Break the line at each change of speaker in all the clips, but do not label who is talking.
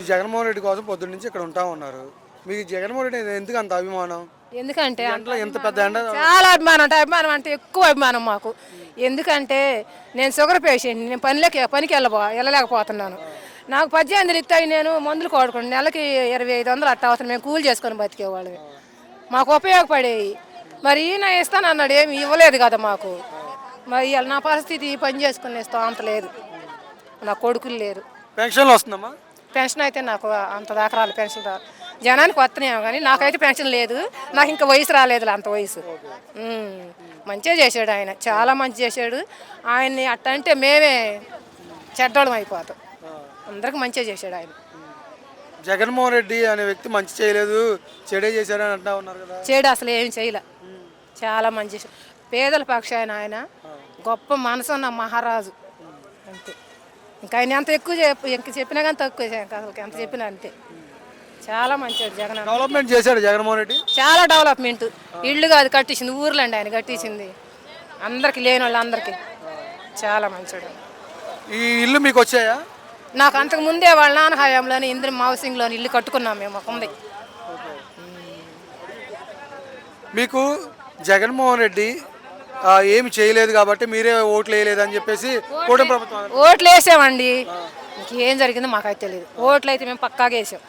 జగన్మోహన్ రెడ్డి కోసం పొద్దున్న నుంచి ఇక్కడ ఉంటా ఉన్నారు. మీకు జగన్మోహన్ రెడ్డి ఎందుకు అంత అభిమానం?
ఎందుకంటే
ఎండలో ఎంత పెద్ద ఎండ.
చాలా అభిమానం అంటే ఎక్కువ అభిమానం మాకు. ఎందుకంటే నేను షుగర్ పేషెంట్, నేను పనికి వెళ్ళలేకపోతున్నాను. నాకు 18 ఇస్తాయి, నేను మందులు కొడుకున్నాను. నెలకి 2500 అట్ట అవుతుంది. మేము కూలి చేసుకొని బతికేవాళ్ళవి, మాకు ఉపయోగపడేవి. మరి ఈయన ఇస్తానన్నాడు, ఏమి ఇవ్వలేదు కదా మాకు. మరి ఇవాళ నా పరిస్థితి పని చేసుకునే స్తోమత లేదు, నా కొడుకులు లేరు.
పెన్షన్లు వస్తుందమ్మా?
పెన్షన్ అయితే నాకు అంత దాకా రాలేదు. పెన్షన్ జనానికి వస్తున్నాయేమో కానీ నాకైతే పెన్షన్ లేదు. నాకు ఇంకా వయసు రాలేదు, అంత వయసు. మంచిగా చేశాడు ఆయన, చాలా మంచి చేశాడు. ఆయన్ని అట్ట అంటే మేమే చెడ్డోళం అయిపోతాం. అందరికి మంచిగా చేశాడు ఆయన.
జగన్మోహన్ రెడ్డి అనే వ్యక్తి మంచి చేయలేదు, చెడే చేశాడని అంటా ఉన్నారు కదా.
చెడు అసలు ఏమి చేయలే, చాలా మంచి చేశాడు. పేదల పక్షాయన ఆయన, గొప్ప మనసు ఉన్న మహారాజు అంతే. ఇంకా ఆయన ఎంత ఎక్కువ చెప్పినా కానీ తక్కువ, అసలు ఎంత చెప్పినా అంతే. చాలా మంచిది జగన్.
డెవలప్మెంట్ చేశాడు జగన్మోహన్ రెడ్డి,
చాలా డెవలప్మెంట్. ఇళ్ళు కాదు కట్టించింది, ఊర్లు అండి ఆయన కట్టించింది, అందరికి లేని వాళ్ళందరికీ. చాలా మంచిది.
ఈ ఇల్లు మీకు వచ్చాయా?
నాకు అంతకు ముందే వాళ్ళ నాన్న హయాంలోని ఇంద్ర హౌసింగ్లోని ఇల్లు కట్టుకున్నాం మేము, మాకు ఉంది.
మీకు జగన్మోహన్ రెడ్డి ఏమి చేయలేదు కాబట్టి మీరే ఓట్లు వేయలేదని చెప్పేసి కూటమి ప్రభుత్వం.
ఓట్లు వేసామండి, ఇంకేం జరిగిందో మాకైతే తెలియదు. ఓట్లు అయితే మేము పక్కాగా వేసాం.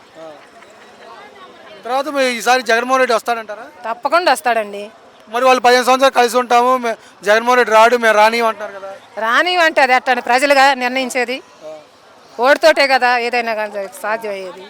తర్వాత ఈసారి జగన్మోహన్ రెడ్డి వస్తాడంటారా?
తప్పకుండా వస్తాడండి.
మరి వాళ్ళు 15 సంవత్సరాలు కలిసి ఉంటాము, జగన్మోహన్ రెడ్డి రాడు, మేము రానివ్వంటారు కదా.
రానివ్వంటే అది అట్టని ప్రజలుగా నిర్ణయించేది. ఓటుతోటే కదా ఏదైనా కానీ సాధ్యం అయ్యేది.